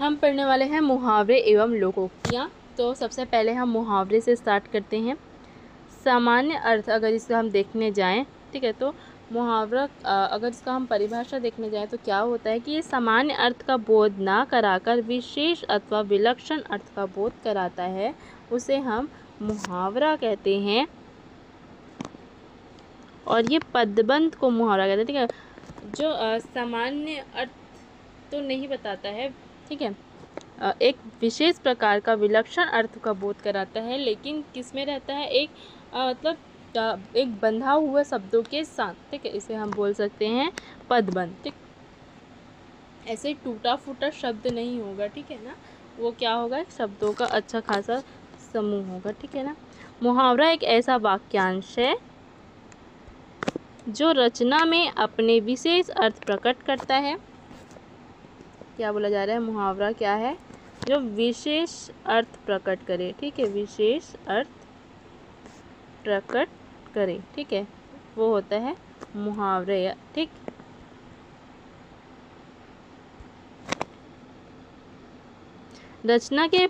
हम पढ़ने वाले हैं मुहावरे एवं लोकोक्तियाँ। तो सबसे पहले हम मुहावरे से स्टार्ट करते हैं। सामान्य अर्थ अगर इसका हम देखने जाएं, ठीक है, तो मुहावरा अगर इसका हम परिभाषा देखने जाएं तो क्या होता है कि ये सामान्य अर्थ का बोध ना कराकर विशेष अथवा विलक्षण अर्थ का बोध कराता है, उसे हम मुहावरा कहते हैं। और ये पदबंध को मुहावरा कहते हैं, ठीक है। जो सामान्य अर्थ तो नहीं बताता है, ठीक है, एक विशेष प्रकार का विलक्षण अर्थ का बोध कराता है, लेकिन किस में रहता है, एक मतलब एक बंधा हुआ शब्दों के साथ, ठीक है, इसे हम बोल सकते हैं पदबंध। ठीक, ऐसे टूटा फूटा शब्द नहीं होगा, ठीक है ना, वो क्या होगा, शब्दों का अच्छा खासा समूह होगा, ठीक है ना। मुहावरा एक ऐसा वाक्यांश है जो रचना में अपने विशेष अर्थ प्रकट करता है। क्या बोला जा रहा है, मुहावरा क्या है, जो विशेष अर्थ प्रकट करे, ठीक है, विशेष अर्थ प्रकट करे, ठीक है, वो होता है मुहावरे। ठीक, रचना के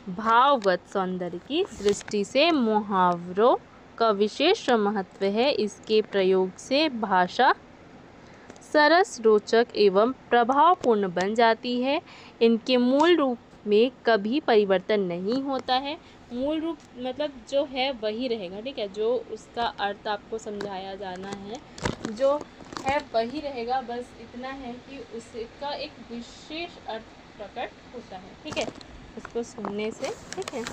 भावगत सौंदर्य की दृष्टि से मुहावरों का विशेष महत्व है। इसके प्रयोग से भाषा सरस, रोचक एवं प्रभावपूर्ण बन जाती है। इनके मूल रूप में कभी परिवर्तन नहीं होता है। मूल रूप मतलब जो है वही रहेगा, ठीक है, जो उसका अर्थ आपको समझाया जाना है जो है वही रहेगा, बस इतना है कि उसका एक विशेष अर्थ प्रकट होता है, ठीक है, उसको सुनने से, ठीक है।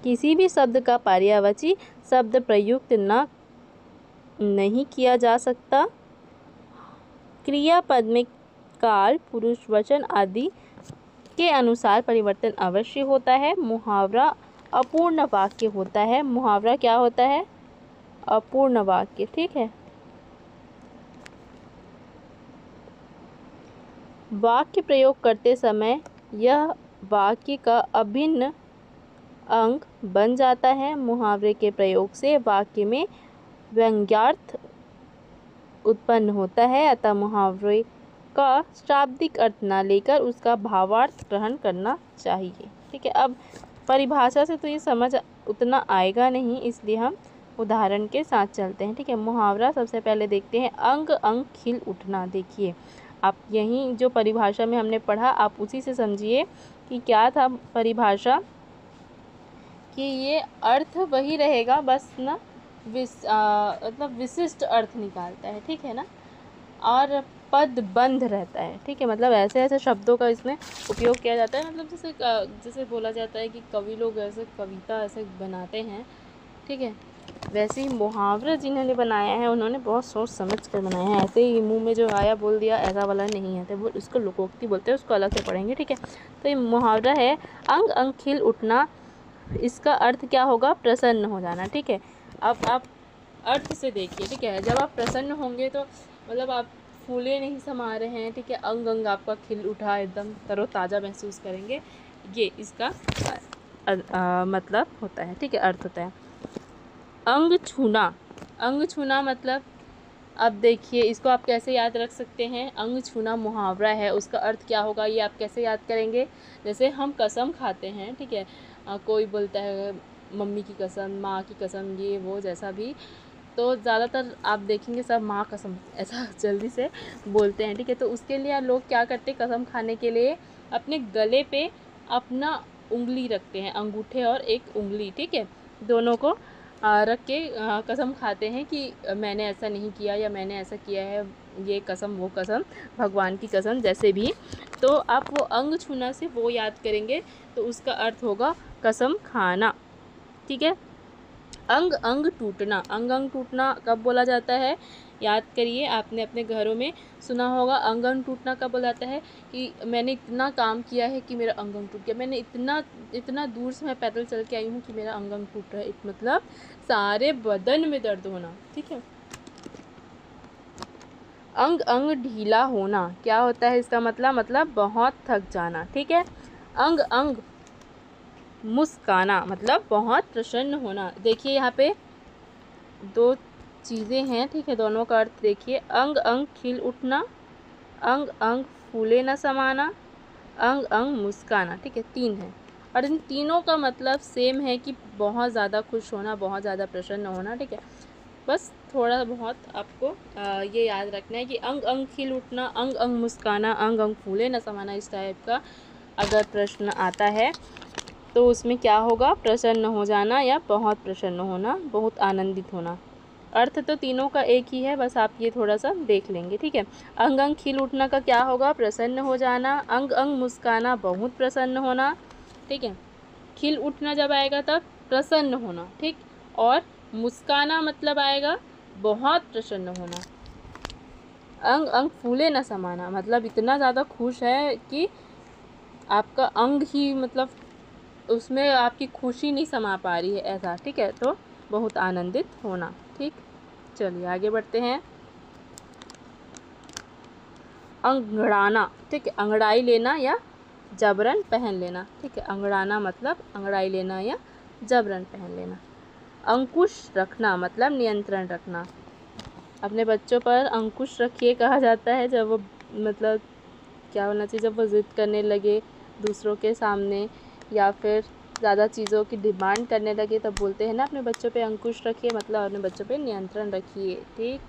किसी भी शब्द का पर्यायवाची शब्द प्रयुक्त नहीं किया जा सकता। क्रियापद में काल, पुरुष, वचन आदि के अनुसार परिवर्तन अवश्य होता है। मुहावरा अपूर्ण वाक्य होता है। मुहावरा क्या होता है, अपूर्ण वाक्य, ठीक है। वाक्य प्रयोग करते समय यह वाक्य का अभिन्न अंग बन जाता है। मुहावरे के प्रयोग से वाक्य में व्यंग्यार्थ उत्पन्न होता है, अतः मुहावरे का शाब्दिक अर्थ न लेकर उसका भावार्थ ग्रहण करना चाहिए, ठीक है। अब परिभाषा से तो ये समझ उतना आएगा नहीं, इसलिए हम उदाहरण के साथ चलते हैं, ठीक है। मुहावरा सबसे पहले देखते हैं, अंग अंग खिल उठना। देखिए आप यहीं जो परिभाषा में हमने पढ़ा, आप उसी से समझिए कि क्या था परिभाषा, कि ये अर्थ वही रहेगा, बस ना मतलब विशिष्ट अर्थ निकालता है, ठीक है ना, और पदबंध रहता है, ठीक है, मतलब ऐसे ऐसे शब्दों का इसमें उपयोग किया जाता है। मतलब जैसे बोला जाता है कि कवि लोग ऐसे कविता ऐसे बनाते हैं, ठीक है, वैसे ही मुहावरा जिन्होंने बनाया है उन्होंने बहुत सोच समझ कर बनाया है। ऐसे ही मुंह में जो आया बोल दिया, ऐसा वाला नहीं है, तो वो उसको लोकोक्ति बोलते हैं, उसको अलग से पढ़ेंगे, ठीक है। तो ये मुहावरा है, अंग अंग खिल उठना, इसका अर्थ क्या होगा, प्रसन्न हो जाना, ठीक है। अब आप अर्थ से देखिए, ठीक है, जब आप प्रसन्न होंगे तो मतलब आप फूले नहीं समा रहे हैं, ठीक है, अंग अंग आपका खिल उठा, एकदम तरोताज़ा महसूस करेंगे, ये इसका मतलब होता है, ठीक है, अर्थ होता है। अंग छूना, अंग छूना मतलब, अब देखिए इसको आप कैसे याद रख सकते हैं, अंग छूना मुहावरा है, उसका अर्थ क्या होगा ये आप कैसे याद करेंगे। जैसे हम कसम खाते हैं, ठीक है, कोई बोलता है मम्मी की कसम, माँ की कसम, ये वो जैसा भी, तो ज़्यादातर आप देखेंगे सब माँ कसम ऐसा जल्दी से बोलते हैं, ठीक है। तो उसके लिए लोग क्या करते हैं, कसम खाने के लिए अपने गले पे अपना उंगली रखते हैं, अंगूठे और एक उंगली, ठीक है, दोनों को रख के कसम खाते हैं कि मैंने ऐसा नहीं किया या मैंने ऐसा किया है, ये कसम वो कसम, भगवान की कसम, जैसे भी। तो आप वो अंग छूना से वो याद करेंगे, तो उसका अर्थ होगा कसम खाना, ठीक है। अंग अंग टूटना, अंग अंग टूटना कब बोला जाता है, याद करिए, आपने अपने घरों में सुना होगा, अंग अंग टूटना कब बोला जाता है, कि मैंने इतना काम किया है कि मेरा अंग अंग टूट गया, मैंने इतना दूर से मैं पैदल चल के आई हूँ कि मेरा अंग अंग टूट रहा है, मतलब सारे बदन में दर्द होना, ठीक है। अंग अंग ढीला होना क्या होता है, इसका मतलब बहुत थक जाना, ठीक है। अंग अंग मुस्काना मतलब बहुत प्रसन्न होना। देखिए यहाँ पे दो चीज़ें हैं, ठीक है। दोनों का अर्थ देखिए, अंग अंग खिल उठना, अंग अंग फूले न समाना, अंग अंग मुस्काना, ठीक है। 3 है और इन तीनों का मतलब सेम है कि बहुत ज़्यादा खुश होना, बहुत ज़्यादा प्रसन्न होना, ठीक है। बस थोड़ा बहुत आपको ये याद रखना है कि अंग अंग खिल उठना, अंग अंग मुस्काना, अंग अंग फूले न समाना, इस टाइप का अगर प्रश्न आता है तो उसमें क्या होगा, प्रसन्न हो जाना या बहुत प्रसन्न होना, बहुत आनंदित होना। अर्थ तो तीनों का एक ही है, बस आप ये थोड़ा सा देख लेंगे, ठीक है। अंग अंग खिल उठना का क्या होगा, प्रसन्न हो जाना। अंग अंग मुस्काना, बहुत प्रसन्न होना, ठीक है। खिल उठना जब आएगा तब प्रसन्न होना, ठीक। और मुस्काना मतलब आएगा बहुत प्रसन्न होना। अंग अंग फूले न समाना मतलब इतना ज़्यादा खुश है कि आपका अंग ही मतलब उसमें आपकी खुशी नहीं समा पा रही है, ऐसा, ठीक है। तो बहुत आनंदित होना, ठीक। चलिए आगे बढ़ते हैं। अंगड़ाना, ठीक है, अंगड़ाई लेना या जबरन पहन लेना, ठीक है। अंगड़ाना मतलब अंगड़ाई लेना या जबरन पहन लेना। अंकुश रखना मतलब नियंत्रण रखना। अपने बच्चों पर अंकुश रखिए कहा जाता है जब वो मतलब क्या होना चाहिए, जब वो ज़िद करने लगे दूसरों के सामने या फिर ज़्यादा चीज़ों की डिमांड करने लगे, तब बोलते हैं ना अपने बच्चों पे अंकुश रखिए, मतलब अपने बच्चों पे नियंत्रण रखिए, ठीक।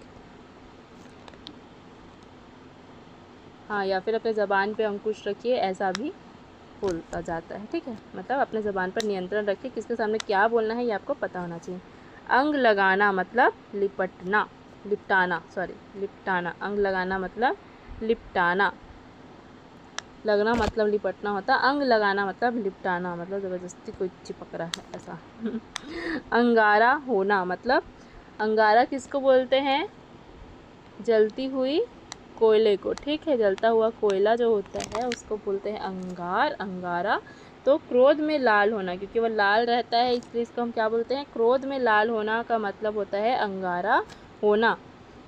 हाँ, या फिर अपने ज़बान पे अंकुश रखिए, ऐसा भी बोला जाता है, ठीक है। मतलब अपने ज़बान पर नियंत्रण रखिए, किसके सामने क्या बोलना है ये आपको पता होना चाहिए। अंग लगाना मतलब लिपटना, लिपटाना, सॉरी लिपटाना। अंग लगाना मतलब लिपटाना, लगना मतलब लिपटना होता। अंग लगाना मतलब लिपटाना, मतलब ज़बरदस्ती कोई चिपक रहा है, ऐसा। अंगारा होना मतलब, अंगारा किसको बोलते हैं, जलती हुई कोयले को, ठीक है। जलता हुआ कोयला जो होता है उसको बोलते हैं अंगार, अंगारा। तो क्रोध में लाल होना, क्योंकि वो लाल रहता है इसलिए इसको हम क्या बोलते हैं, क्रोध में लाल होना का मतलब होता है अंगारा होना।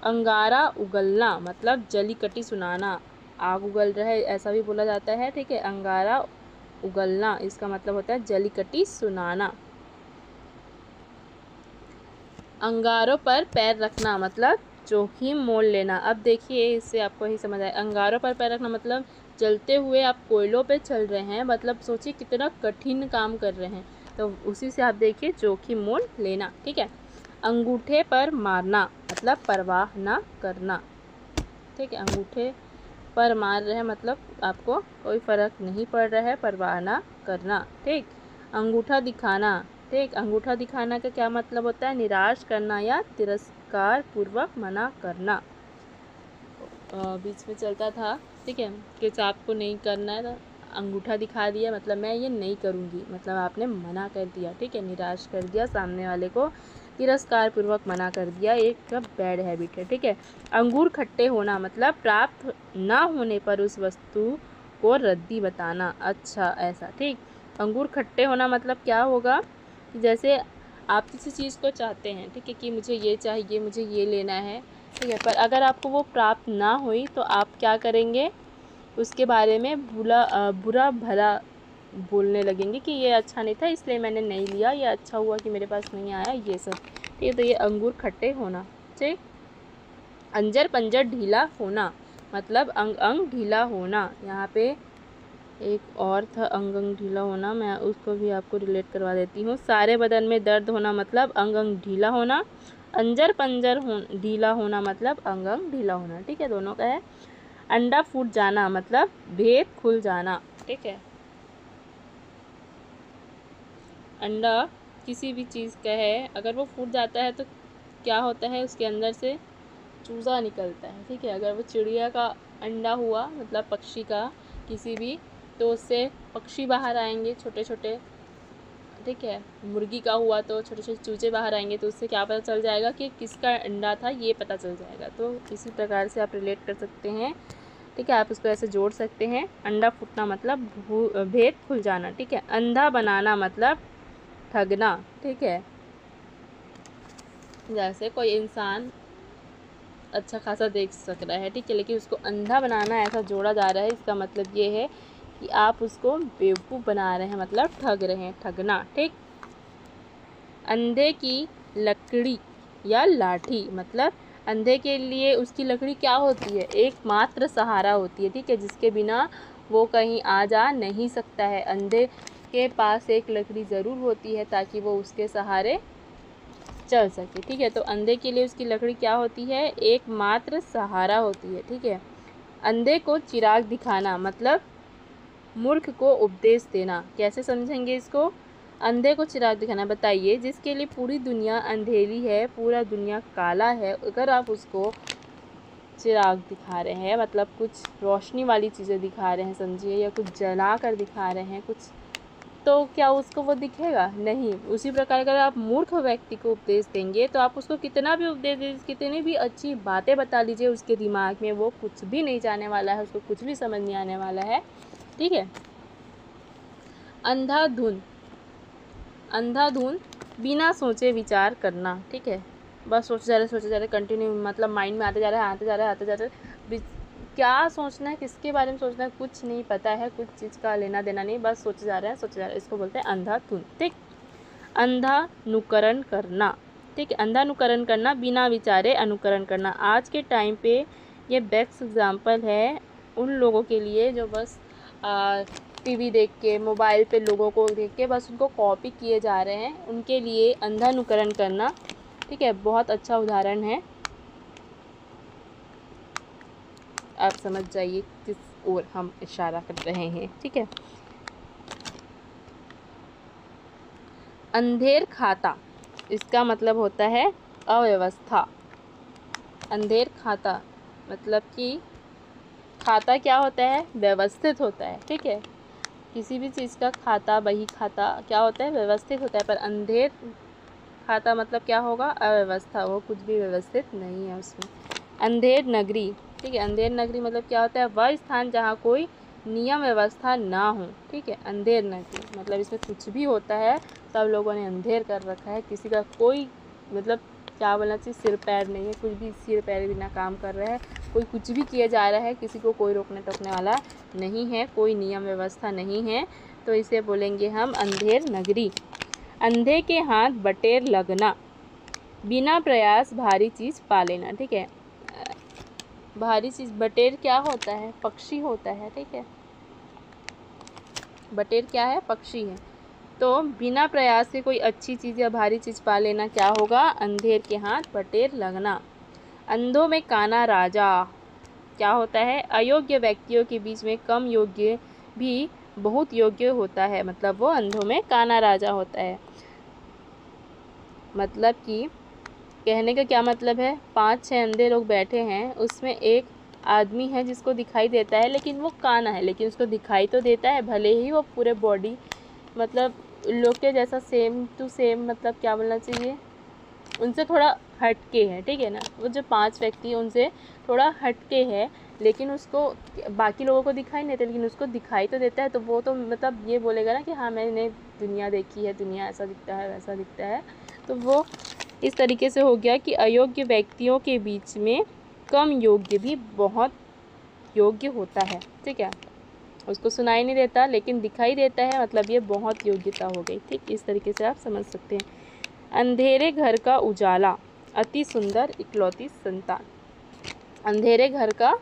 अंगारा उगलना मतलब जली कटी सुनाना, आग उगल रहा है ऐसा भी बोला जाता है, ठीक है। अंगारा उगलना इसका मतलब होता है जली कटी सुनाना। अंगारों पर पैर रखना मतलब जोखिम मोल लेना। अब देखिए इससे आपको ही समझ आए, अंगारों पर पैर रखना मतलब जलते हुए आप कोयलों पे चल रहे हैं, मतलब सोचिए कितना कठिन काम कर रहे हैं, तो उसी से आप देखिए जोखिम मोल लेना, ठीक है। अंगूठे पर मारना मतलब परवाह ना करना, ठीक है। अंगूठे पर मार रहे हैं मतलब आपको कोई फ़र्क नहीं पड़ रहा है, परवाह ना करना, ठीक। अंगूठा दिखाना, ठीक। अंगूठा दिखाना का क्या मतलब होता है, निराश करना या तिरस्कार पूर्वक मना करना। बीच में चलता था, ठीक है, कि आपको नहीं करना है, तो अंगूठा दिखा दिया मतलब मैं ये नहीं करूँगी, मतलब आपने मना कर दिया, ठीक है। निराश कर दिया सामने वाले को, तिरस्कार पूर्वक मना कर दिया, एक बैड हैबिट है, ठीक है। अंगूर खट्टे होना मतलब प्राप्त ना होने पर उस वस्तु को रद्दी बताना, अच्छा ऐसा, ठीक। अंगूर खट्टे होना मतलब क्या होगा कि जैसे आप किसी चीज़ को चाहते हैं, ठीक है, कि मुझे ये चाहिए, मुझे ये लेना है, ठीक है, पर अगर आपको वो प्राप्त ना हुई तो आप क्या करेंगे, उसके बारे में बुरा भला बोलने लगेंगे कि ये अच्छा नहीं था इसलिए मैंने नहीं लिया, ये अच्छा हुआ कि मेरे पास नहीं आया, ये सब, ठीक है। तो ये अंगूर खट्टे होना, ठीक। अंजर पंजर ढीला होना मतलब अंग अंग ढीला होना। यहाँ पे एक और था अंग अंग ढीला होना, मैं उसको भी आपको रिलेट करवा देती हूँ। सारे बदन में दर्द होना मतलब अंग अंग ढीला होना। अंजर पंजर ढीला होना मतलब अंग अंग ढीला होना, ठीक है, दोनों का है। अंडा फूट जाना मतलब भेद खुल जाना, ठीक है। अंडा किसी भी चीज़ का है, अगर वो फूट जाता है तो क्या होता है, उसके अंदर से चूज़ा निकलता है, ठीक है। अगर वो चिड़िया का अंडा हुआ मतलब पक्षी का किसी भी, तो उससे पक्षी बाहर आएंगे छोटे छोटे, ठीक है। मुर्गी का हुआ तो छोटे छोटे चूजे बाहर आएंगे, तो उससे क्या पता चल जाएगा कि किसका अंडा था, ये पता चल जाएगा। तो इसी प्रकार से आप रिलेट कर सकते हैं, ठीक है, आप उसको ऐसे जोड़ सकते हैं। अंडा फूटना मतलब भेद खुल जाना, ठीक है। अंधा बनाना मतलब ठगना, ठीक है। जैसे कोई इंसान अच्छा खासा देख सक रहा है, ठीक है, लेकिन उसको अंधा बनाना ऐसा जोड़ा जा रहा है, इसका मतलब ये है कि आप उसको बेवकूफ़ बना रहे हैं, मतलब ठग रहे हैं, ठगना, ठीक। अंधे की लकड़ी या लाठी। मतलब अंधे के लिए उसकी लकड़ी क्या होती है, एकमात्र सहारा होती है, ठीक है, जिसके बिना वो कहीं आ जा नहीं सकता है। अंधे के पास एक लकड़ी ज़रूर होती है ताकि वो उसके सहारे चल सके, ठीक है। तो अंधे के लिए उसकी लकड़ी क्या होती है, एकमात्र सहारा होती है, ठीक है। अंधे को चिराग दिखाना मतलब मूर्ख को उपदेश देना। कैसे समझेंगे इसको, अंधे को चिराग दिखाना, बताइए जिसके लिए पूरी दुनिया अंधेरी है, पूरा दुनिया काला है, अगर आप उसको चिराग दिखा रहे हैं, मतलब कुछ रोशनी वाली चीज़ें दिखा रहे हैं समझिए, या कुछ जला कर दिखा रहे हैं कुछ, तो क्या उसको वो दिखेगा, नहीं। उसी प्रकार अगर आप मूर्ख व्यक्ति को उपदेश देंगे तो आप उसको कितना भी उपदेश दीजिए, कितनी भी अच्छी बातें बता लीजिए उसके दिमाग में, वो कुछ भी नहीं जाने वाला है, उसको कुछ भी समझ नहीं आने वाला है, ठीक है। अंधाधुन, अंधाधुन बिना सोचे विचार करना, ठीक है, बस सोचे जा रहे कंटिन्यू, मतलब माइंड में आते जा रहे, क्या सोचना है, किसके बारे में सोचना है, कुछ नहीं पता है, कुछ चीज़ का लेना देना नहीं, बस सोचे जा रहे हैं, इसको बोलते हैं अंधाधुन, ठीक। अंधानुकरण करना, ठीक है, अंधानुकरण करना, बिना विचारे अनुकरण करना। आज के टाइम पे ये बेस्ट एग्जाम्पल है उन लोगों के लिए जो बस टीवी देख के, मोबाइल पे लोगों को देख के बस उनको कॉपी किए जा रहे हैं, उनके लिए अंधानुकरण करना, ठीक है, बहुत अच्छा उदाहरण है। आप समझ जाइए किस ओर हम इशारा कर रहे हैं, ठीक है। अंधेर खाता, इसका मतलब होता है अव्यवस्था। अंधेर खाता मतलब कि खाता क्या होता है, व्यवस्थित होता है, ठीक है। किसी भी चीज़ का खाता, बही खाता क्या होता है, व्यवस्थित होता है, पर अंधेर खाता मतलब क्या होगा, अव्यवस्था, वो कुछ भी व्यवस्थित नहीं है उसमें। अंधेर नगरी, ठीक है, अंधेर नगरी मतलब क्या होता है, वह स्थान जहाँ कोई नियम व्यवस्था ना हो, ठीक है। अंधेर नगरी मतलब इसमें कुछ भी होता है, सब लोगों ने अंधेर कर रखा है, किसी का कोई मतलब क्या बोलना चाहिए, सिर पैर नहीं है, कुछ भी सिर पैर बिना काम कर रहा है, कोई कुछ भी किया जा रहा है, किसी को कोई रोकने टोकने वाला नहीं है, कोई नियम व्यवस्था नहीं है, तो इसे बोलेंगे हम अंधेर नगरी। अंधे के हाथ बटेर लगना, बिना प्रयास भारी चीज़ पा लेना, ठीक है। भारी चीज़, बटेर क्या होता है, पक्षी होता है, ठीक है, बटेर क्या है, पक्षी है। तो बिना प्रयास से कोई अच्छी चीज़ या भारी चीज़ पा लेना क्या होगा, अंधेर के हाथ बटेर लगना। अंधों में काना राजा, क्या होता है, अयोग्य व्यक्तियों के बीच में कम योग्य भी बहुत योग्य होता है, मतलब वो अंधों में काना राजा होता है। मतलब कि कहने का क्या मतलब है, 5-6 अंधे लोग बैठे हैं, उसमें एक आदमी है जिसको दिखाई देता है लेकिन वो काना है, लेकिन उसको दिखाई तो देता है, भले ही वो पूरे बॉडी मतलब लोग के जैसा सेम टू सेम, मतलब क्या बोलना चाहिए, उनसे थोड़ा हटके है, ठीक है ना। वो जो 5 व्यक्ति हैं उनसे थोड़ा हटके है, लेकिन उसको बाकी लोगों को दिखाई नहीं देता, लेकिन उसको दिखाई तो देता है, तो वो तो मतलब ये बोलेगा ना कि हाँ मैंने दुनिया देखी है, दुनिया ऐसा दिखता है, वैसा दिखता है। तो वो इस तरीके से हो गया कि अयोग्य व्यक्तियों के बीच में कम योग्य भी बहुत योग्य होता है, ठीक है। उसको सुनाई नहीं देता लेकिन दिखाई देता है, मतलब ये बहुत योग्यता हो गई, ठीक। इस तरीके से आप समझ सकते हैं। अंधेरे घर का उजाला, अति सुंदर इकलौती संतान। अंधेरे घर का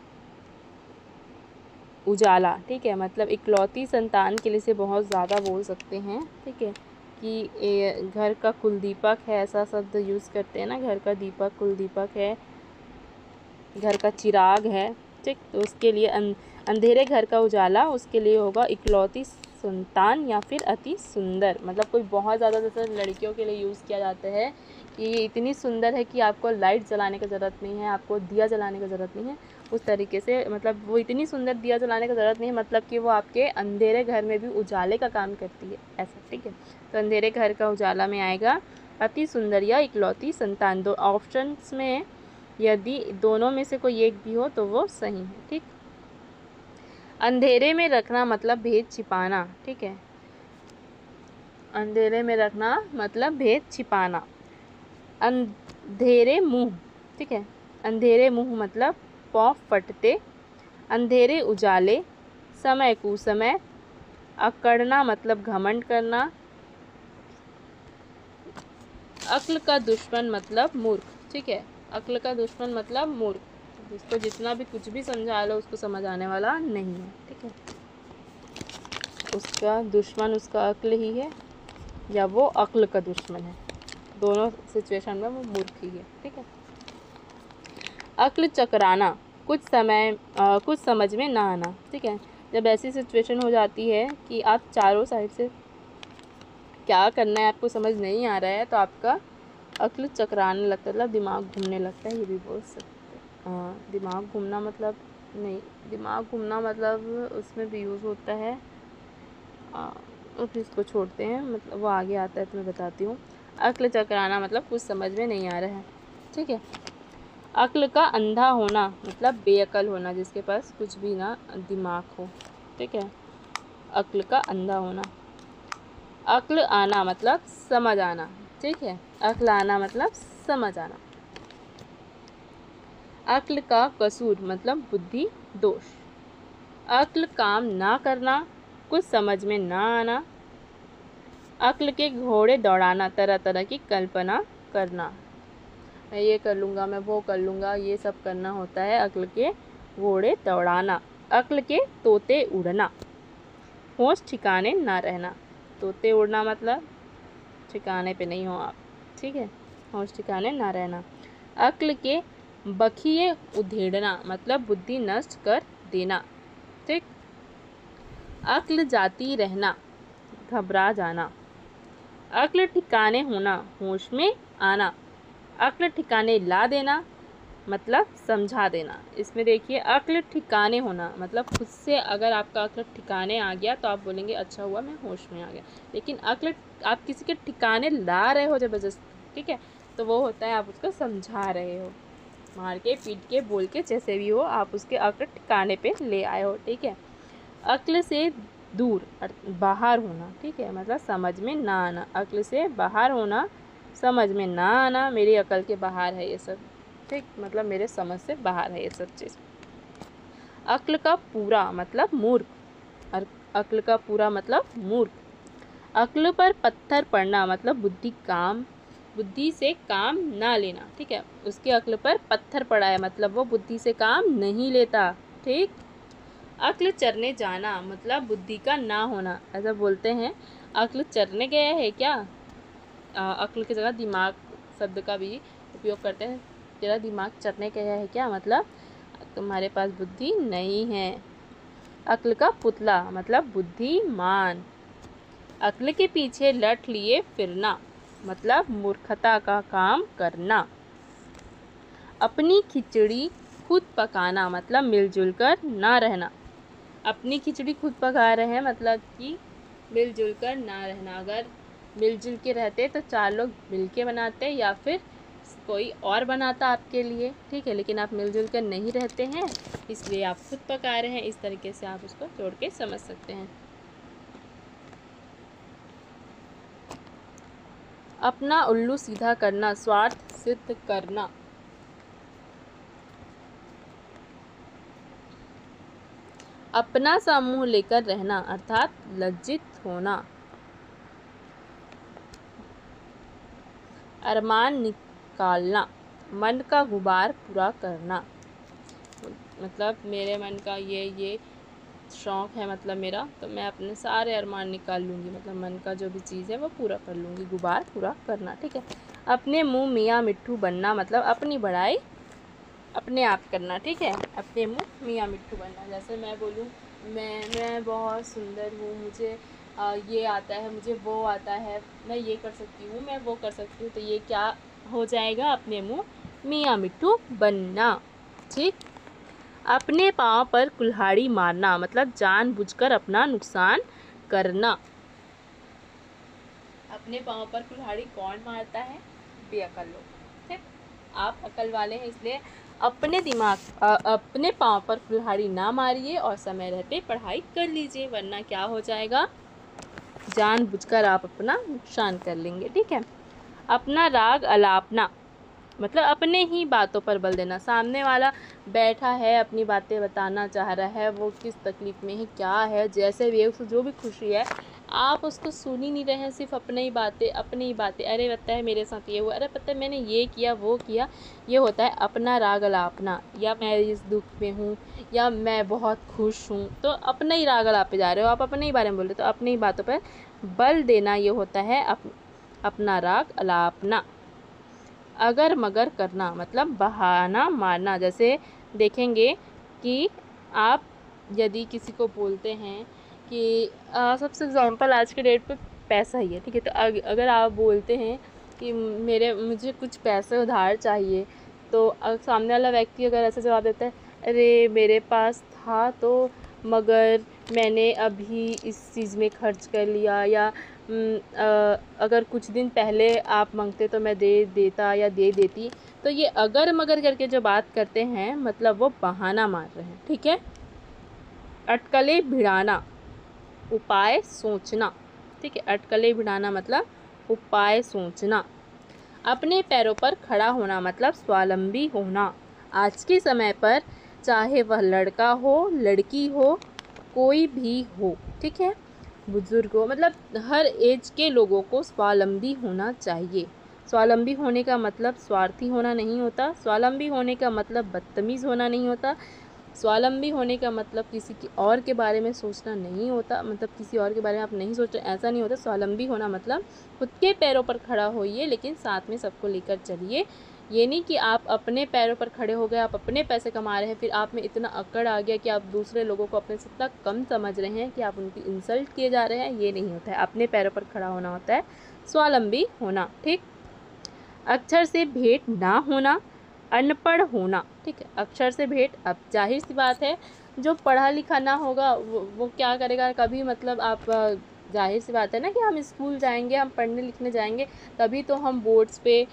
उजाला, ठीक है, मतलब इकलौती संतान के लिए से बहुत ज़्यादा बोल सकते हैं, ठीक है, कि घर का कुलदीपक है, ऐसा शब्द यूज़ करते हैं ना, घर का दीपक कुलदीपक है, घर का चिराग है, ठीक। तो उसके लिए अंधेरे घर का उजाला उसके लिए होगा इकलौती संतान या फिर अति सुंदर, मतलब कोई बहुत ज़्यादा, जैसे लड़कियों के लिए यूज़ किया जाता है कि ये इतनी सुंदर है कि आपको लाइट जलाने की ज़रूरत नहीं है, आपको दिया जलाने की ज़रूरत नहीं है, उस तरीके से, मतलब वो इतनी सुंदर दिया जलाने की ज़रूरत नहीं है, मतलब कि वो आपके अंधेरे घर में भी उजाले का काम करती है, ऐसा, ठीक है। तो अंधेरे घर का उजाला में आएगा अति सुंदर या इकलौती संतान। दो ऑप्शंस में यदि दोनों में से कोई एक भी हो तो वो सही है, ठीक। अंधेरे में रखना मतलब भेद छिपाना, ठीक है, अंधेरे में रखना मतलब भेद छिपाना। अंधेरे मुंह, ठीक है, अंधेरे मुंह मतलब पौ फटते। अंधेरे उजाले, समय कुसमय। अकड़ना मतलब घमंड करना। अक्ल का दुश्मन मतलब मूर्ख, ठीक है। अक्ल का दुश्मन मतलब मूर्ख, जिसको जितना भी कुछ भी समझा लो उसको समझ आने वाला नहीं है, ठीक है। उसका दुश्मन उसका अक्ल ही है या वो अक्ल का दुश्मन है, दोनों सिचुएशन में वो मूर्ख ही है, ठीक है। अक्ल चकराना, कुछ समझ में ना आना, ठीक है। जब ऐसी सिचुएशन हो जाती है कि आप चारों साइड से क्या करना है आपको समझ नहीं आ रहा है, तो आपका अक्ल चकराने लगता है, मतलब दिमाग घूमने लगता है, ये भी बोल सकते हैं। हाँ, दिमाग घूमना मतलब नहीं, दिमाग घूमना मतलब उसमें भी यूज़ होता है, फिर इसको छोड़ते हैं, मतलब वो आगे आता है तो मैं बताती हूँ। अक्ल चकराना मतलब कुछ समझ में नहीं आ रहा है, ठीक है। अक्ल का अंधा होना मतलब बेअक्ल होना, जिसके पास कुछ भी ना दिमाग हो, ठीक है। अक्ल का अंधा होना। अक्ल आना मतलब समझ आना, ठीक है। अक्ल आना मतलब समझ आना। अक्ल का कसूर मतलब बुद्धि दोष। अक्ल काम ना करना, कुछ समझ में ना आना। अक्ल के घोड़े दौड़ाना, तरह तरह की कल्पना करना, मैं ये कर लूँगा, मैं वो कर लूँगा, ये सब करना होता है अक्ल के घोड़े दौड़ाना। अक्ल के तोते उड़ना, होश ठिकाने ना रहना। तोते उड़ना मतलब ठिकाने पे नहीं हो आप, ठीक है, होश ठिकाने ना रहना। अक्ल के बखिए उधेड़ना मतलब बुद्धि नष्ट कर देना, ठीक। अक्ल जाती रहना, घबरा जाना। अक्ल ठिकाने होना, होश में आना। अक्ल ठिकाने ला देना मतलब समझा देना। इसमें देखिए अक्ल ठिकाने होना मतलब खुद से अगर आपका अक्ल ठिकाने आ गया तो आप बोलेंगे अच्छा हुआ मैं होश में आ गया, लेकिन अक्ल आप किसी के ठिकाने ला रहे हो ज़बरदस्ती, ठीक है, तो वो होता है आप उसको समझा रहे हो, मार के पीट के बोल के जैसे भी हो आप उसके अक्ल ठिकाने पे ले आए हो, ठीक है। अक्ल से दूर बाहर होना, ठीक है, मतलब समझ में ना आना। अक्ल से बाहर होना, समझ में ना आना, मेरी अक्ल के बाहर है ये सब, ठीक, मतलब मेरे समझ से बाहर है ये सब चीज़। अक्ल का पूरा मतलब मूर्ख, और अक्ल का पूरा मतलब मूर्ख। अक्ल पर पत्थर पड़ना मतलब बुद्धि से काम ना लेना, ठीक है, उसके अक्ल पर पत्थर पड़ा है मतलब वो बुद्धि से काम नहीं लेता, ठीक। अक्ल चरने जाना मतलब बुद्धि का ना होना, ऐसा बोलते हैं अक्ल चरने गया है क्या, अक्ल की जगह दिमाग शब्द का भी उपयोग करते हैं। तेरा दिमाग चरने गया है क्या मतलब तुम्हारे पास बुद्धि नहीं है। अक्ल का पुतला मतलब बुद्धिमान। अक्ल के पीछे लठ लिए फिरना मतलब मूर्खता का काम करना। अपनी खिचड़ी खुद पकाना मतलब मिलजुल कर ना रहना। अपनी खिचड़ी खुद पका रहे हैं मतलब कि मिलजुल कर ना रहना। अगर मिलजुल के रहते तो चार लोग मिल के बनाते या फिर कोई और बनाता आपके लिए, ठीक है, लेकिन आप मिलजुल कर नहीं रहते हैं इसलिए आप खुद पका रहे हैं। इस तरीके से आप उसको जोड़ के समझ सकते हैं। अपना उल्लू सीधा करना, स्वार्थ सिद्ध करना। अपना सा मुँह लेकर रहना अर्थात लज्जित होना। अरमान निकालना, मन का गुबार पूरा करना, मतलब मेरे मन का ये शौक़ है, मतलब मेरा, तो मैं अपने सारे अरमान निकाल लूँगी, मतलब मन का जो भी चीज़ है वो पूरा कर लूँगी, गुबार पूरा करना, ठीक है। अपने मुँह मियाँ मिट्ठू बनना मतलब अपनी बड़ाई अपने आप करना, ठीक है। अपने मुँह मियाँ मिट्ठू बनना, जैसे मैं बोलूँ मैं बहुत सुंदर हूँ, मुझे ये आता है, मुझे वो आता है, मैं ये कर सकती हूँ, मैं वो कर सकती हूँ, तो ये क्या हो जाएगा, अपने मुँह मियाँ मिट्ठू बनना, ठीक। अपने पाँव पर कुल्हाड़ी मारना मतलब जानबूझकर अपना नुकसान करना। अपने पाँव पर कुल्हाड़ी कौन मारता है, बेअक्ल लोग, ठीक। आप अकल वाले हैं इसलिए अपने पाँव पर कुल्हाड़ी ना मारिए और समय रहते पढ़ाई कर लीजिए, वरना क्या हो जाएगा, जानबूझकर आप अपना नुकसान कर लेंगे, ठीक है। अपना राग अलापना मतलब अपने ही बातों पर बल देना। सामने वाला बैठा है अपनी बातें बताना चाह रहा है, वो किस तकलीफ़ में है, क्या है, जैसे भी है, उसको जो भी खुशी है आप उसको सुन ही नहीं रहे हैं, सिर्फ अपनी ही बातें, अरे पता है मेरे साथ ये हुआ, अरे पता है मैंने ये किया वो किया। ये होता है अपना राग अलापना, या मैं इस दुख में हूँ, या मैं बहुत खुश हूँ, तो अपना ही राग अलापे जा रहे हो, आप अपने ही बारे में बोल रहे हो, तो अपनी ही बातों पर बल देना ये होता है अपना राग अलापना। अगर मगर करना मतलब बहाना मारना। जैसे देखेंगे कि आप यदि किसी को बोलते हैं कि सबसे एग्जाम्पल आज के डेट पे पैसा ही है, ठीक है, तो अगर आप बोलते हैं कि मुझे कुछ पैसे उधार चाहिए, तो सामने वाला व्यक्ति अगर ऐसे जवाब देता है, अरे मेरे पास था तो मगर मैंने अभी इस चीज़ में खर्च कर लिया, या अगर कुछ दिन पहले आप मांगते तो मैं दे देता या दे देती। तो ये अगर मगर करके जो बात करते हैं मतलब वो बहाना मार रहे हैं, ठीक है। अटकले भिड़ाना, उपाय सोचना, ठीक है। अटकले भिड़ाना मतलब उपाय सोचना। अपने पैरों पर खड़ा होना मतलब स्वावलंबी होना। आज के समय पर चाहे वह लड़का हो लड़की हो कोई भी हो, ठीक है, बुजुर्ग हो, मतलब हर एज के लोगों को स्वावलंबी होना चाहिए। स्वावलंबी होने का मतलब स्वार्थी होना नहीं होता। स्वावलंबी होने का मतलब बदतमीज़ होना नहीं होता। स्वावलंबी होने का मतलब किसी की और के बारे में सोचना नहीं होता, मतलब किसी और के बारे में आप नहीं सोच रहे, ऐसा नहीं होता। स्वावलंबी होना मतलब खुद के पैरों पर खड़ा होइए, लेकिन साथ में सबको लेकर चलिए। ये नहीं कि आप अपने पैरों पर खड़े हो गए, आप अपने पैसे कमा रहे हैं, फिर आप में इतना अकड़ आ गया कि आप दूसरे लोगों को अपने से इतना कम समझ रहे हैं कि आप उनकी इंसल्ट किए जा रहे हैं। ये नहीं होता है, अपने पैरों पर खड़ा होना होता है स्वावलंबी होना, ठीक। अक्षर से भेंट ना होना, अनपढ़ होना, ठीक है। अक्षर से भेंट, अब जाहिर सी बात है जो पढ़ा लिखा ना होगा वो क्या करेगा कभी, मतलब आप जाहिर सी बात है ना कि हम स्कूल जाएंगे, हम पढ़ने लिखने जाएंगे, तभी तो हम बोर्ड्स पे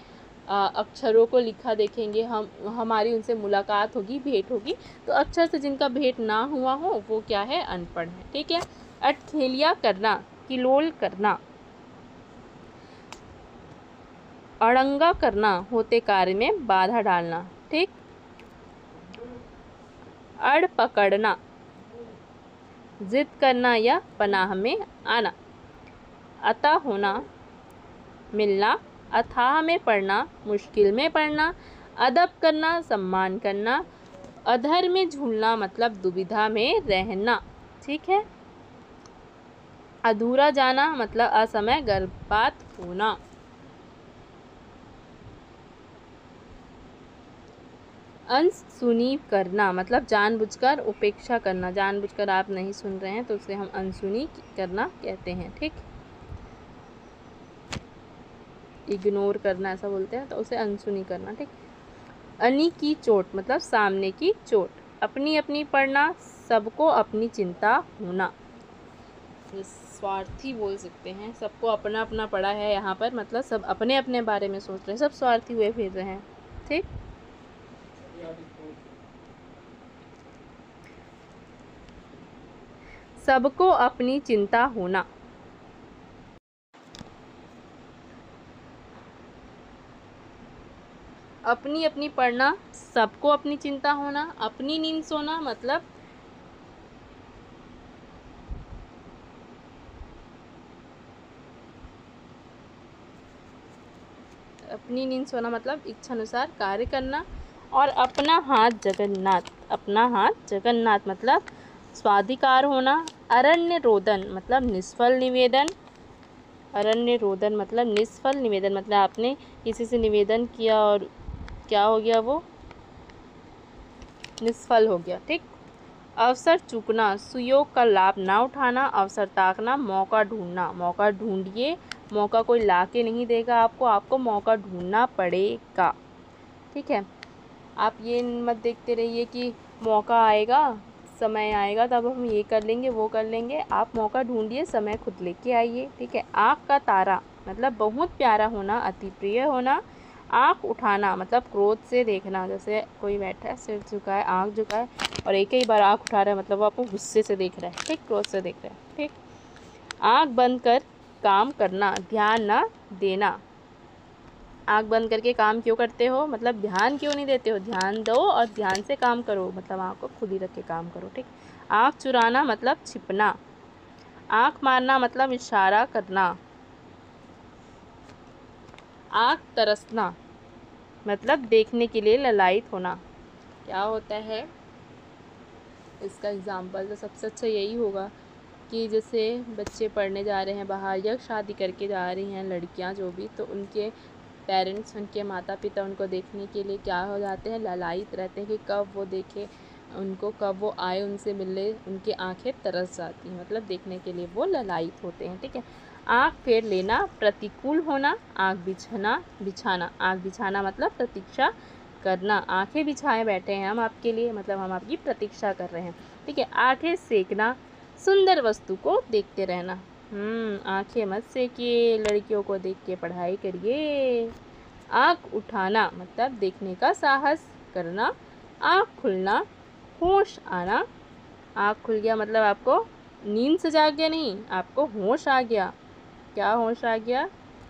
अक्षरों को लिखा देखेंगे, हमारी उनसे मुलाकात होगी, भेंट होगी। तो अक्षर से जिनका भेंट ना हुआ हो वो क्या है, अनपढ़ है, ठीक है। अटखेलिया करना, किलोल करना, अड़ंगा करना, होते कार्य में बाधा डालना, ठीक। अड़ पकड़ना, जिद करना या पनाह में आना। अता होना, मिलना। अथाह में पड़ना, मुश्किल में पड़ना। अदब करना, सम्मान करना। अधर में झूलना मतलब दुविधा में रहना, ठीक है। अधूरा जाना मतलब असमय गर्भपात होना। अनसुनी करना मतलब जानबूझकर उपेक्षा करना, जानबूझकर आप नहीं सुन रहे हैं तो उसे हम अनसुनी करना कहते हैं, ठीक। इग्नोर करना ऐसा बोलते हैं, तो उसे अनसुनी करना, ठीक। अनी की चोट मतलब सामने की चोट। अपनी अपनी पढ़ना, सबको अपनी चिंता होना, स्वार्थी बोल सकते हैं। सबको अपना अपना पड़ा है यहाँ पर, मतलब सब अपने अपने बारे में सोच रहे हैं, सब स्वार्थी हुए फिर रहे हैं, ठीक। सबको अपनी चिंता होना, अपनी अपनी पढ़ना, सबको अपनी चिंता होना। अपनी नींद सोना मतलब अपनी नींद सोना मतलब इच्छानुसार कार्य करना। और अपना हाथ जगन्नाथ, अपना हाथ जगन्नाथ मतलब स्वाधिकार होना। अरण्य रोदन मतलब निष्फल निवेदन। अरण्य रोदन मतलब निष्फल निवेदन, मतलब आपने किसी से निवेदन किया और क्या हो गया, वो निष्फल हो गया, ठीक। अवसर चूकना, सुयोग का लाभ ना उठाना। अवसर ताकना, मौका ढूंढना, मौका ढूंढिए, मौका कोई ला के नहीं देगा आपको मौका ढूंढना पड़ेगा, ठीक है। आप ये मत देखते रहिए कि मौका आएगा, समय आएगा तब हम ये कर लेंगे वो कर लेंगे। आप मौका ढूंढिए, समय खुद लेके आइए, ठीक है। आँख का तारा मतलब बहुत प्यारा होना, अति प्रिय होना। आँख उठाना मतलब क्रोध से देखना, जैसे कोई बैठा है सिर झुकाए आँख झुकाए और एक ही बार आँख उठा रहा है, मतलब वो आपको गुस्से से देख रहा है, ठीक, क्रोध से देख रहा है, ठीक। आँख बंद कर काम करना, ध्यान ना देना। आँख बंद करके काम क्यों करते हो, मतलब ध्यान क्यों नहीं देते हो, ध्यान दो और ध्यान से काम करो, मतलब आँख को खुली रख के काम करो, ठीक। आँख चुराना मतलब छिपना। आँख मारना मतलब इशारा करना। आँख तरसना मतलब देखने के लिए ललायित होना। क्या होता है इसका एग्ज़ाम्पल? तो सबसे अच्छा यही होगा कि जैसे बच्चे पढ़ने जा रहे हैं बाहर या शादी करके जा रही हैं लड़कियां जो भी, तो उनके पेरेंट्स, उनके माता पिता उनको देखने के लिए क्या हो जाते हैं, ललायित रहते हैं कि कब वो देखे उनको, कब वो आए उनसे मिलने। उनकी आंखें तरस जाती हैं, मतलब देखने के लिए वो ललायित होते हैं। ठीक है। आँख फेर लेना प्रतिकूल होना। आँख बिछाना। आँख बिछाना मतलब प्रतीक्षा करना। आंखें बिछाए बैठे हैं हम आपके लिए, मतलब हम आपकी प्रतीक्षा कर रहे हैं। ठीक है। आंखें सेकना सुंदर वस्तु को देखते रहना। आंखें मत सेकिए, लड़कियों को देख के पढ़ाई करिए। आँख उठाना मतलब देखने का साहस करना। आँख खुलना होश आना। आँख खुल गया मतलब आपको नींद से जाग गया नहीं, आपको होश आ गया। क्या होश आ गया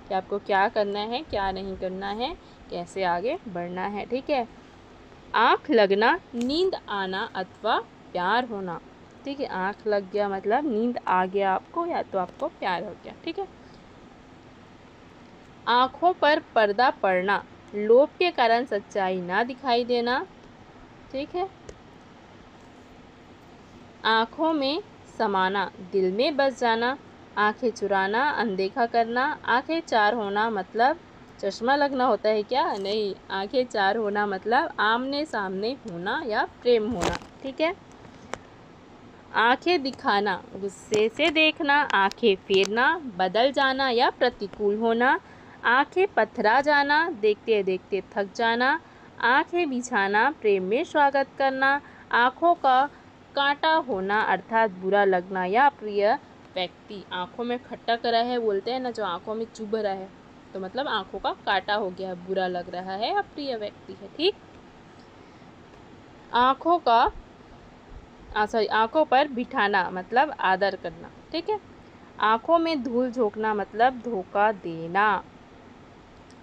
कि आपको क्या करना है, क्या नहीं करना है, कैसे आगे बढ़ना है। ठीक है। आँख लगना नींद आना अथवा प्यार होना। ठीक है। आँख लग गया मतलब नींद आ गया आपको, या तो आपको प्यार हो गया। ठीक है। आँखों पर पर्दा पड़ना लोभ के कारण सच्चाई ना दिखाई देना। ठीक है। आँखों में समाना दिल में बस जाना। आँखें चुराना अनदेखा करना। आँखें चार होना मतलब चश्मा लगना होता है क्या? नहीं, आँखें चार होना मतलब आमने सामने होना या प्रेम होना। ठीक है। आँखें दिखाना गुस्से से देखना। आँखें फेरना बदल जाना या प्रतिकूल होना। आँखें पथरा जाना देखते देखते थक जाना। आँखें बिछाना प्रेम में स्वागत करना। आँखों का कांटा होना अर्थात बुरा लगना या प्रिय व्यक्ति। आँखों में खट्टा करा है बोलते हैं ना, जो आँखों में चुभ रहा है, तो मतलब आँखों का काटा हो गया है, बुरा लग रहा है या प्रिय व्यक्ति है। ठीक। आँखों पर बिठाना मतलब आदर करना। ठीक है। आँखों में धूल झोंकना मतलब धोखा देना।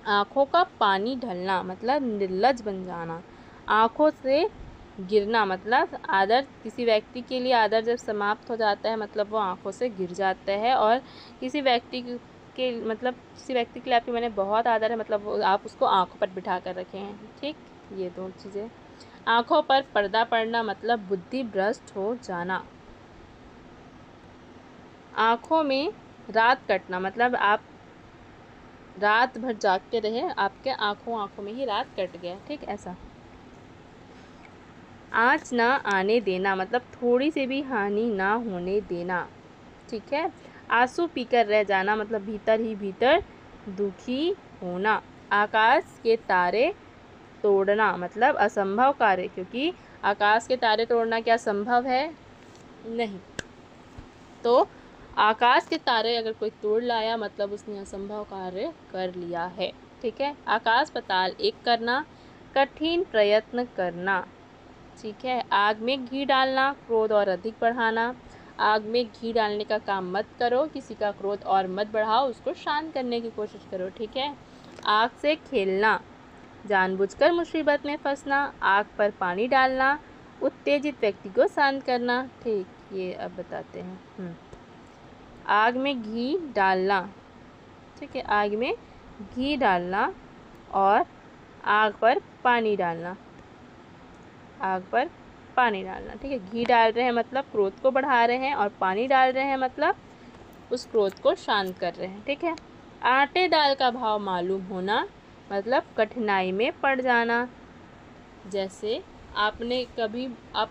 आँखों का पानी ढलना मतलब निर्लज्ज बन जाना। आँखों से गिरना मतलब आदर, किसी व्यक्ति के लिए आदर जब समाप्त हो जाता है मतलब वो आँखों से गिर जाता है। और किसी व्यक्ति के मतलब किसी व्यक्ति के लिए आपके मैंने बहुत आदर है मतलब आप उसको आँखों पर बिठा कर रखे हैं। ठीक। ये दो चीज़ें। आँखों पर पर्दा पड़ना मतलब बुद्धि भ्रष्ट हो जाना। आँखों में रात कटना मतलब आप रात भर जागते रहे, आपके आँखों में ही रात कट गया। ठीक। ऐसा। आँच ना आने देना मतलब थोड़ी सी भी हानि ना होने देना। ठीक है। आंसू पीकर रह जाना मतलब भीतर ही भीतर दुखी होना। आकाश के तारे तोड़ना मतलब असंभव कार्य, क्योंकि आकाश के तारे तोड़ना क्या संभव है? नहीं। तो आकाश के तारे अगर कोई तोड़ लाया मतलब उसने असंभव कार्य कर लिया है। ठीक है। आकाश पाताल एक करना कठिन प्रयत्न करना। ठीक है। आग में घी डालना क्रोध और अधिक बढ़ाना। आग में घी डालने का काम मत करो, किसी का क्रोध और मत बढ़ाओ, उसको शांत करने की कोशिश करो। ठीक है। आग से खेलना जानबूझकर मुसीबत में फंसना। आग पर पानी डालना उत्तेजित व्यक्ति को शांत करना। ठीक। ये अब बताते हैं। आग में घी डालना। ठीक है। आग में घी डालना और आग पर पानी डालना। आग पर पानी डालना। ठीक है। घी डाल रहे हैं मतलब क्रोध को बढ़ा रहे हैं, और पानी डाल रहे हैं मतलब उस क्रोध को शांत कर रहे हैं। ठीक है। आटे दाल का भाव मालूम होना मतलब कठिनाई में पड़ जाना। जैसे आप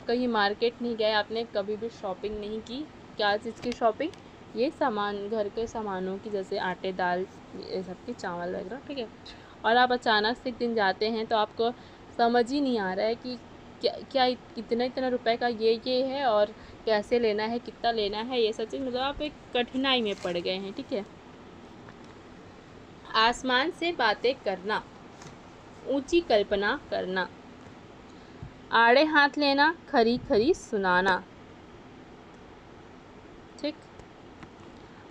कहीं मार्केट नहीं गए, आपने कभी भी शॉपिंग नहीं की। क्या चीज़ की शॉपिंग? ये सामान, घर के सामानों की, जैसे आटे दाल ये सब की, चावल वगैरह। ठीक है। और आप अचानक से एक दिन जाते हैं तो आपको समझ ही नहीं आ रहा है कि क्या इतना रुपए का ये है और कैसे लेना है, कितना लेना है, ये सब चीज़, मतलब आप एक कठिनाई में पड़ गए हैं। ठीक है। आसमान से बातें करना ऊंची कल्पना करना। आड़े हाथ लेना खरी खरी सुनाना। ठीक।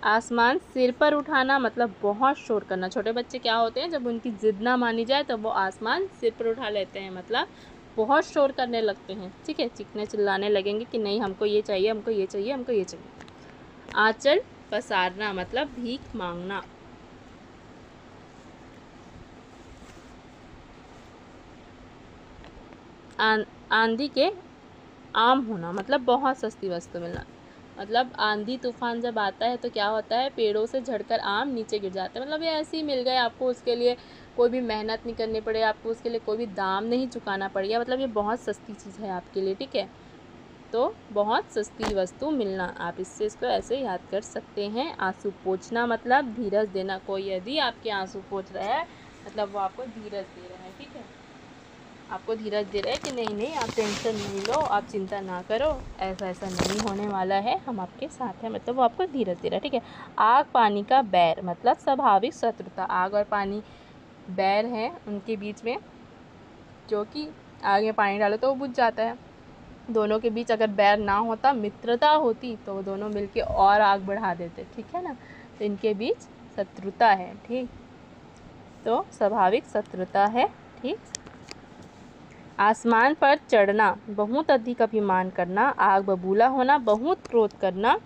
आसमान सिर पर उठाना मतलब बहुत शोर करना। छोटे बच्चे क्या होते हैं, जब उनकी जिद ना मानी जाए तो वो आसमान सिर पर उठा लेते हैं, मतलब बहुत शोर करने लगते हैं। ठीक है। चीखने चिल्लाने लगेंगे कि नहीं हमको ये चाहिए, हमको ये चाहिए, हमको ये चाहिए। आंचल पसारना मतलब भीख मांगना। आंधी के आम होना मतलब बहुत सस्ती वस्तु मिलना। मतलब आंधी तूफान जब आता है तो क्या होता है, पेड़ों से झड़कर आम नीचे गिर जाते हैं। मतलब ये ऐसे ही मिल गए आपको, उसके लिए कोई भी मेहनत नहीं करनी पड़े, आपको उसके लिए कोई भी दाम नहीं चुकाना पड़ेगा। मतलब ये बहुत सस्ती चीज़ है आपके लिए, ठीक है। तो बहुत सस्ती वस्तु मिलना, आप इसको ऐसे याद कर सकते हैं। आंसू पोंछना मतलब धीरज देना। कोई यदि आपके आंसू पोंछ रहा है मतलब वो आपको धीरज दे रहा है, ठीक है। आपको धीरज दे रहा है कि नहीं नहीं आप टेंशन नहीं लो, आप चिंता ना करो, ऐसा ऐसा नहीं होने वाला है, हम आपके साथ हैं। मतलब वो आपको धीरज दे रहा है, ठीक है। आग पानी का बैर मतलब स्वाभाविक शत्रुता। आग और पानी बैर है उनके बीच में, जो कि आग में पानी डालो तो वो बुझ जाता है। दोनों के बीच अगर बैर ना होता, मित्रता होती, तो वो दोनों मिलके और आग बढ़ा देते, ठीक है ना। तो इनके बीच शत्रुता है, ठीक। तो स्वाभाविक शत्रुता है, ठीक। आसमान पर चढ़ना बहुत अधिक अभिमान करना। आग बबूला होना बहुत क्रोध करना।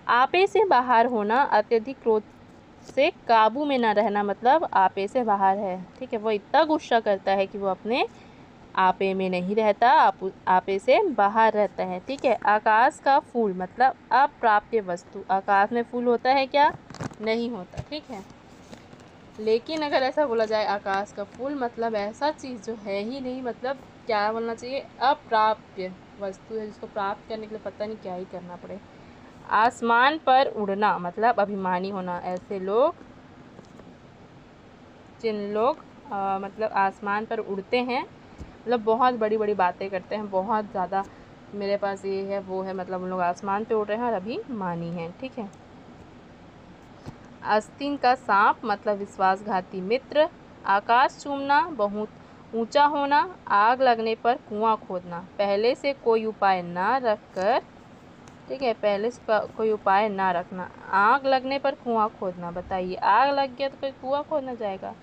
आपे से बाहर होना अत्यधिक क्रोध से काबू में ना रहना। मतलब आपे से बाहर है, ठीक है, वो इतना गुस्सा करता है कि वो अपने आपे में नहीं रहता, आपे से बाहर रहता है, ठीक है। आकाश का फूल मतलब अप्राप्य वस्तु। आकाश में फूल होता है क्या? नहीं होता, ठीक है। लेकिन अगर ऐसा बोला जाए आकाश का फूल मतलब ऐसा चीज़ जो है ही नहीं, मतलब क्या बोलना चाहिए, अप्राप्य वस्तु है जिसको प्राप्त करने के लिए पता नहीं क्या ही करना पड़े। आसमान पर उड़ना मतलब अभिमानी होना। ऐसे लोग जिन लोग मतलब आसमान पर उड़ते हैं, मतलब बहुत बड़ी बड़ी बातें करते हैं, बहुत ज़्यादा मेरे पास ये है वो है, मतलब उन लोग आसमान पे उड़ रहे हैं और अभिमानी हैं, ठीक है। आस्तीन का सांप मतलब विश्वासघाती मित्र। आकाश चूमना बहुत ऊंचा होना। आग लगने पर कुआं खोदना। पहले से कोई उपाय ना रखकर, ठीक है, पहले से कोई उपाय ना रखना। आग लगने पर कुआं खोदना। बताइए, आग लग गया तो कोई कुआं खोदना जाएगा?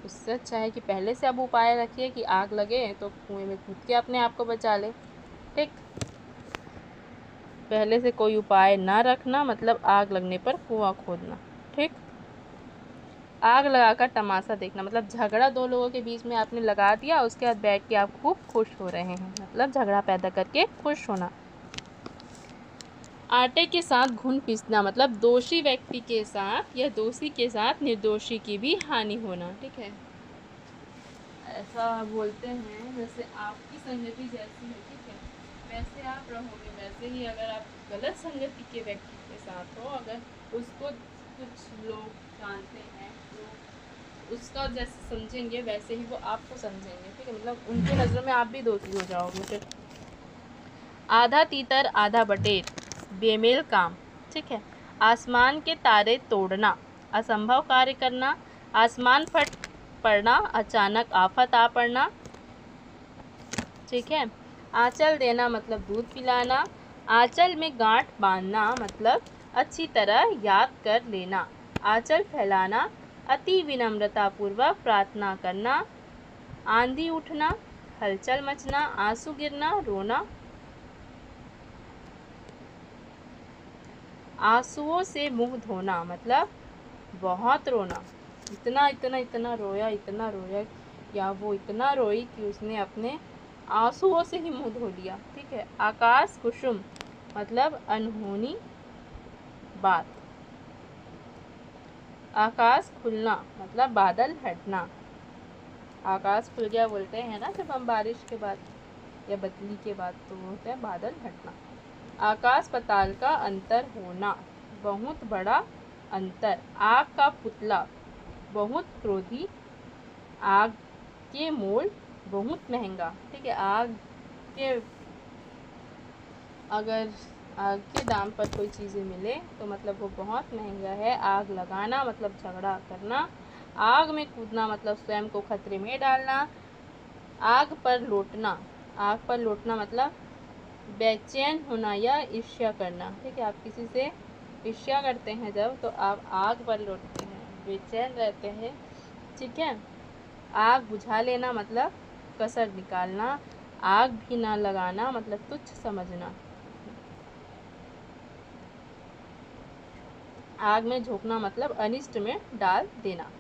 उससे अच्छा है कि पहले से अब उपाय रखिए कि आग लगे तो कुएं में कूद के अपने आप को बचा ले, ठीक। पहले से कोई उपाय ना रखना मतलब आग लगने पर कुआं खोदना, ठीक। आग लगाकर तमाशा देखना मतलब झगड़ा दो लोगों के बीच में आपने लगा दिया, उसके बाद बैठ के आप खूब खुश हो रहे हैं, मतलब झगड़ा पैदा करके खुश होना। आटे के साथ घुन पीसना मतलब दोषी व्यक्ति के साथ या दोषी के साथ निर्दोषी की भी हानि होना, ठीक है। ऐसा बोलते हैं जैसे आपकी संगति जैसी है, ठीक है, वैसे आप रहोगे। वैसे ही अगर आप गलत संगति के व्यक्ति के साथ हो, अगर उसको कुछ लोग जानते हैं तो उसका जैसे समझेंगे वैसे ही वो आपको समझेंगे, ठीक है। मतलब उनकी नज़रों में आप भी दोषी हो जाओगे फिर। आधा तीतर आधा बटेर बेमेल काम, ठीक है। आसमान के तारे तोड़ना असंभव कार्य करना। आसमान फट पड़ना अचानक आफत आ पड़ना, ठीक है। आंचल देना मतलब दूध पिलाना। आंचल में गांठ बांधना मतलब अच्छी तरह याद कर लेना। आंचल फैलाना अति विनम्रतापूर्वक प्रार्थना करना। आंधी उठना हलचल मचना। आंसू गिरना रोना। आंसुओं से मुंह धोना मतलब बहुत रोना। इतना इतना इतना रोया या वो इतना रोई कि उसने अपने आंसुओं से ही मुंह धो लिया, ठीक है। आकाश कुसुम मतलब अनहोनी बात। आकाश खुलना मतलब बादल हटना। आकाश खुल गया बोलते हैं ना जब हम बारिश के बाद या बदली के बाद, तो होता है बादल हटना। आकाश पाताल का अंतर होना बहुत बड़ा अंतर। आग का पुतला बहुत क्रोधी। आग के मोल बहुत महंगा, ठीक है। के अगर आग के दाम पर कोई चीज़ें मिले तो मतलब वो बहुत महंगा है। आग लगाना मतलब झगड़ा करना। आग में कूदना मतलब स्वयं को खतरे में डालना। आग पर लौटना मतलब बेचैन होना या ईर्ष्या करना, ठीक है। आप किसी से ईर्ष्या करते हैं जब, तो आप आग पर लौटते हैं, बेचैन रहते हैं, ठीक है। आग बुझा लेना मतलब कसर निकालना। आग भी ना लगाना मतलब तुच्छ समझना। आग में झोंकना मतलब अनिष्ट में डाल देना।